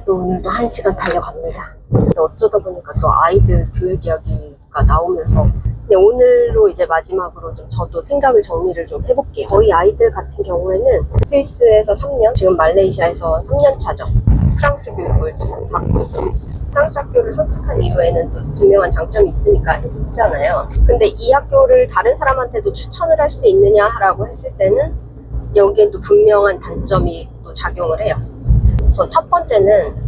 또 오늘도 1시간 달려갑니다. 근데 어쩌다 보니까 또 아이들 교육 이야기가 나오면서 근데 오늘로 이제 마지막으로 좀 저도 생각을 정리를 좀 해볼게요. 저희 아이들 같은 경우에는 스위스에서 3년, 지금 말레이시아에서 3년 차죠. 프랑스 교육을 지금 받고 있습니다. 프랑스 학교를 선택한 이유에는 또 분명한 장점이 있으니까 했잖아요. 근데 이 학교를 다른 사람한테도 추천을 할 수 있느냐라고 했을 때는 여기엔 또 분명한 단점이 또 작용을 해요. 우선 첫 번째는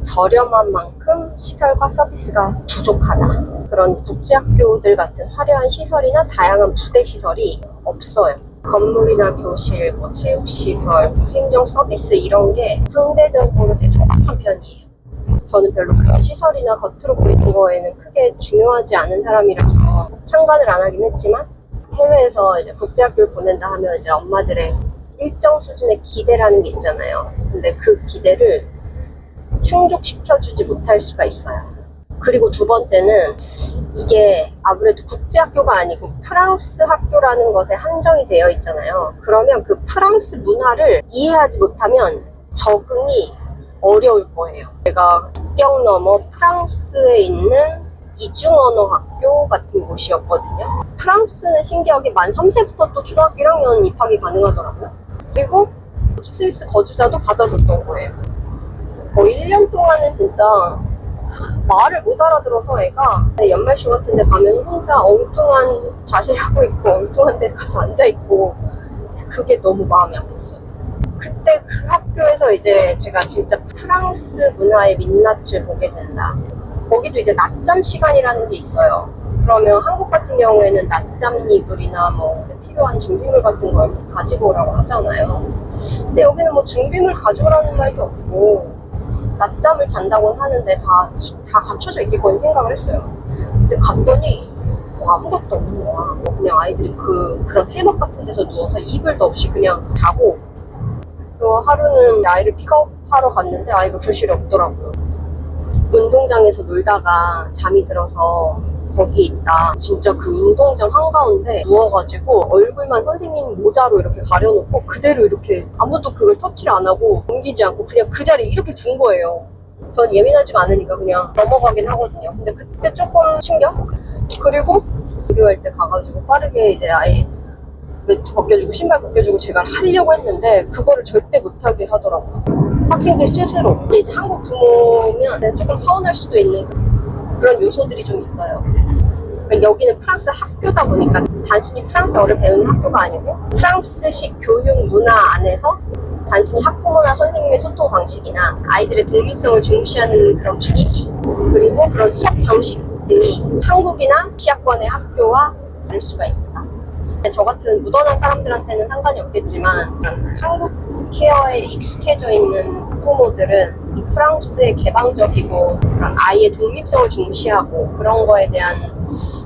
저렴한 만큼 시설과 서비스가 부족하다. 그런 국제학교들 같은 화려한 시설이나 다양한 부대 시설이 없어요. 건물이나 교실, 체육시설, 행정 서비스 이런 게 상대적으로 되게 소박한 편이에요. 저는 별로 그런 시설이나 겉으로 보이는 거에는 크게 중요하지 않은 사람이라서 상관을 안 하긴 했지만 해외에서 이제 국제학교를 보낸다 하면 이제 엄마들의 일정 수준의 기대라는 게 있잖아요. 근데 그 기대를 충족시켜주지 못할 수가 있어요. 그리고 두 번째는 이게 아무래도 국제학교가 아니고 프랑스 학교라는 것에 한정이 되어 있잖아요. 그러면 그 프랑스 문화를 이해하지 못하면 적응이 어려울 거예요. 제가 국경 넘어 프랑스에 있는 이중언어 학교 같은 곳이었거든요. 프랑스는 신기하게 만 3세부터 또 초등학교 1학년 입학이 가능하더라고요. 그리고 스위스 거주자도 받아줬던 거예요. 거의 1년 동안은 진짜 말을 못 알아들어서 애가 연말쇼 같은 데 가면 혼자 엉뚱한 자세하고 있고 엉뚱한 데 가서 앉아있고 그게 너무 마음이 아팠어요. 그때 그 학교에서 이제 제가 진짜 프랑스 문화의 민낯을 보게 된다. 거기도 이제 낮잠 시간이라는 게 있어요. 그러면 한국 같은 경우에는 낮잠 이불이나 뭐 필요한 준비물 같은 걸 가지고 오라고 하잖아요. 근데 여기는 뭐 준비물 가져오라는 말도 없고 낮잠을 잔다고는 하는데 다 갖춰져 있겠거니 생각을 했어요. 근데 갔더니 뭐 아무것도 없는 거야. 그냥 아이들이 그런 해먹 같은 데서 누워서 이불도 없이 그냥 자고, 또 하루는 아이를 픽업하러 갔는데 아이가 교실에 없더라고요. 운동장에서 놀다가 잠이 들어서 거기 있다. 진짜 그 운동장 한가운데 누워가지고 얼굴만 선생님 모자로 이렇게 가려놓고 그대로 이렇게 아무도 그걸 터치를 안 하고 옮기지 않고 그냥 그 자리에 이렇게 준 거예요. 전 예민하지가 않으니까 그냥 넘어가긴 하거든요. 근데 그때 조금 충격? 그리고 등교할 때 가가지고 빠르게 이제 아예 매트 벗겨주고 신발 벗겨주고 제가 하려고 했는데 그거를 절대 못하게 하더라고요. 학생들 스스로. 이제 한국 부모면 조금 서운할 수도 있는 그런 요소들이 좀 있어요. 여기는 프랑스 학교다 보니까 단순히 프랑스어를 배우는 학교가 아니고 프랑스식 교육 문화 안에서 단순히 학부모나 선생님의 소통 방식이나 아이들의 독립성을 중시하는 그런 분위기, 그리고 그런 수업 방식 등이 한국이나 시야권의 학교와 다를 수가 있다. 저 같은 무던한 사람들한테는 상관이 없겠지만 한국 케어에 익숙해져 있는 부모들은 이 프랑스의 개방적이고 아이의 독립성을 중시하고 그런 거에 대한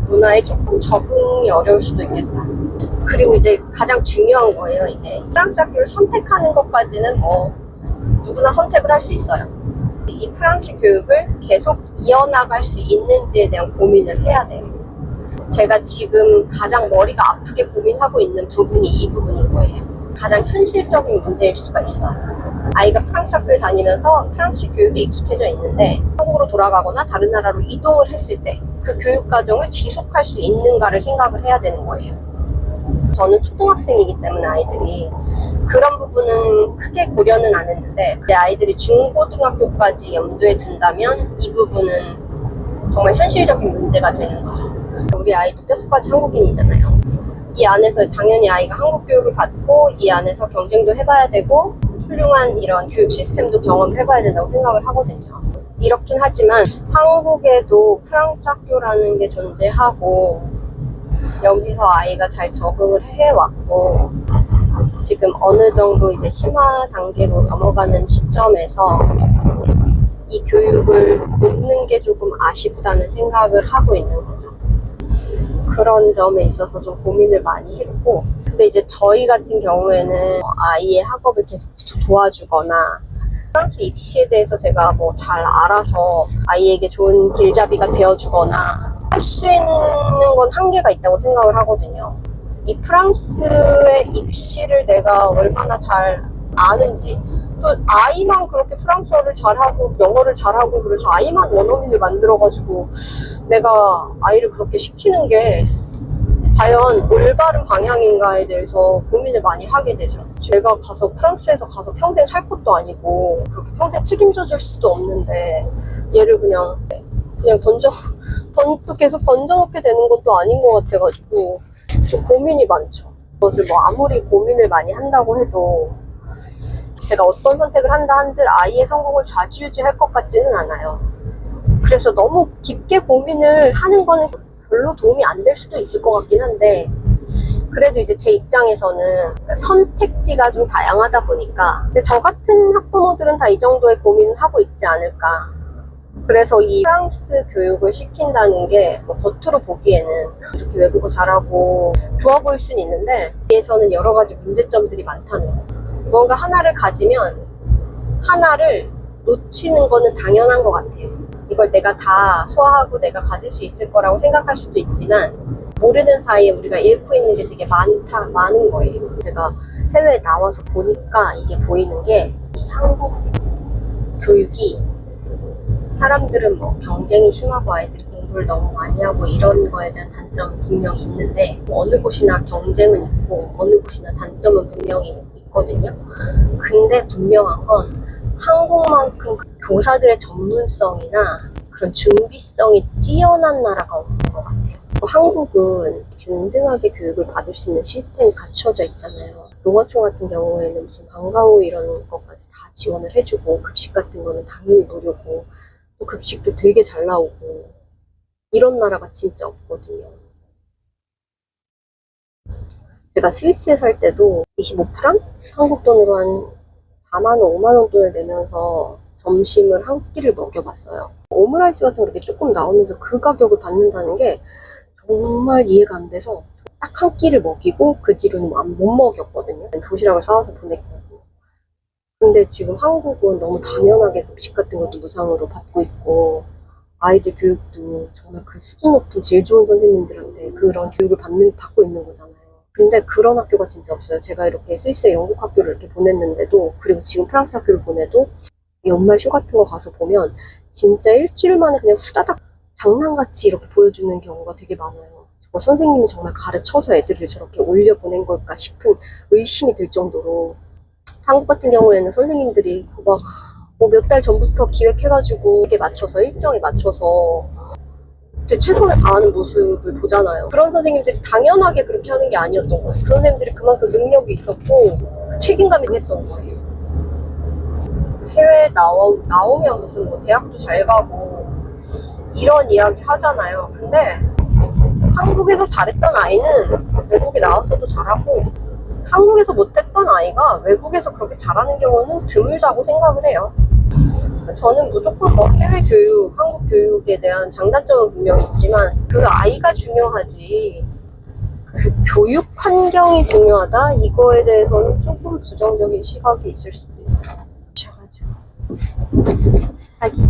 문화에 조금 적응이 어려울 수도 있겠다. 그리고 이제 가장 중요한 거예요. 이게 프랑스 학교를 선택하는 것까지는 뭐 누구나 선택을 할 수 있어요. 이 프랑스 교육을 계속 이어나갈 수 있는지에 대한 고민을 해야 돼요. 제가 지금 가장 머리가 아프게 고민하고 있는 부분이 이 부분인 거예요. 가장 현실적인 문제일 수가 있어요. 아이가 프랑스 학교에 다니면서 프랑스 교육에 익숙해져 있는데 한국으로 돌아가거나 다른 나라로 이동을 했을 때 그 교육 과정을 지속할 수 있는가를 생각을 해야 되는 거예요. 저는 초등학생이기 때문에 아이들이 그런 부분은 크게 고려는 안 했는데 내 아이들이 중고등학교까지 염두에 둔다면 이 부분은 정말 현실적인 문제가 되는 거죠. 우리 아이도 뼛속까지 한국인이잖아요. 이 안에서 당연히 아이가 한국 교육을 받고 이 안에서 경쟁도 해봐야 되고 훌륭한 이런 교육 시스템도 경험을 해봐야 된다고 생각을 하거든요. 이렇긴 하지만 한국에도 프랑스 학교라는 게 존재하고 여기서 아이가 잘 적응을 해왔고 지금 어느 정도 이제 심화 단계로 넘어가는 시점에서 이 교육을 놓는 게 조금 아쉽다는 생각을 하고 있는 거죠. 그런 점에 있어서 좀 고민을 많이 했고, 근데 이제 저희 같은 경우에는 아이의 학업을 계속 도와주거나 프랑스 입시에 대해서 제가 뭐 잘 알아서 아이에게 좋은 길잡이가 되어주거나 할 수 있는 건 한계가 있다고 생각을 하거든요. 이 프랑스의 입시를 내가 얼마나 잘 아는지, 아이만 그렇게 프랑스어를 잘하고 영어를 잘하고 그래서 아이만 원어민을 만들어가지고 내가 아이를 그렇게 시키는 게 과연 올바른 방향인가에 대해서 고민을 많이 하게 되죠. 제가 가서 프랑스에서 가서 평생 살 것도 아니고 그렇게 평생 책임져 줄 수도 없는데 얘를 그냥 또 계속 던져놓게 되는 것도 아닌 것 같아가지고 좀 고민이 많죠. 그것을 뭐 아무리 고민을 많이 한다고 해도 제가 어떤 선택을 한다 한들 아이의 성공을 좌지우지할 것 같지는 않아요. 그래서 너무 깊게 고민을 하는 거는 별로 도움이 안 될 수도 있을 것 같긴 한데 그래도 이제 제 입장에서는 선택지가 좀 다양하다 보니까 근데 저 같은 학부모들은 다 이 정도의 고민을 하고 있지 않을까. 그래서 이 프랑스 교육을 시킨다는 게 뭐 겉으로 보기에는 이렇게 외국어 잘하고 좋아 보일 수는 있는데 뒤에서는 여러 가지 문제점들이 많다는 거. 뭔가 하나를 가지면 하나를 놓치는 거는 당연한 것 같아요. 이걸 내가 다 소화하고 내가 가질 수 있을 거라고 생각할 수도 있지만 모르는 사이에 우리가 잃고 있는 게 되게 많은 거예요. 제가 해외에 나와서 보니까 이게 보이는 게 이 한국 교육이 사람들은 뭐 경쟁이 심하고 아이들이 공부를 너무 많이 하고 이런 거에 대한 단점은 분명히 있는데 어느 곳이나 경쟁은 있고 어느 곳이나 단점은 분명히 있거든요. 근데 분명한 건 한국만큼 교사들의 전문성이나 그런 준비성이 뛰어난 나라가 없는 것 같아요. 한국은 균등하게 교육을 받을 수 있는 시스템이 갖춰져 있잖아요. 농어촌 같은 경우에는 무슨 방과후 이런 것까지 다 지원을 해주고 급식 같은 거는 당연히 무료고 또 급식도 되게 잘 나오고 이런 나라가 진짜 없거든요. 제가 스위스에 살 때도 25프랑? 한국 돈으로 한 4만원, 5만원 돈을 내면서 점심을 한 끼를 먹여봤어요. 오므라이스 같은 거 이렇게 조금 나오면서 그 가격을 받는다는 게 정말 이해가 안 돼서 딱 한 끼를 먹이고 그 뒤로는 못 먹였거든요. 도시락을 싸와서 보냈거든요. 근데 지금 한국은 너무 당연하게 급식 같은 것도 무상으로 받고 있고 아이들 교육도 정말 그 수준 높은 질 좋은 선생님들한테 그런 교육을 받고 있는 거잖아요. 근데 그런 학교가 진짜 없어요. 제가 이렇게 스위스의 영국 학교를 이렇게 보냈는데도 그리고 지금 프랑스 학교를 보내도 연말 쇼 같은 거 가서 보면 진짜 일주일 만에 그냥 후다닥 장난같이 이렇게 보여주는 경우가 되게 많아요. 선생님이 정말 가르쳐서 애들을 저렇게 올려보낸 걸까 싶은 의심이 들 정도로 한국 같은 경우에는 선생님들이 막 몇 달 전부터 기획해가지고 이렇게 맞춰서 일정에 맞춰서 되게 최선을 다하는 모습을 보잖아요. 그런 선생님들이 당연하게 그렇게 하는 게 아니었던 거예요. 그 선생님들이 그만큼 능력이 있었고 책임감이 있었던 거예요. 해외에 나오면 무슨 뭐 대학도 잘 가고 이런 이야기 하잖아요. 근데 한국에서 잘했던 아이는 외국에 나와서도 잘하고 한국에서 못했던 아이가 외국에서 그렇게 잘하는 경우는 드물다고 생각을 해요. 저는 무조건 뭐 해외 교육, 한국 교육에 대한 장단점은 분명히 있지만 그 아이가 중요하지 그 교육 환경이 중요하다? 이거에 대해서는 조금 부정적인 시각이 있을 수도 있어요. 자기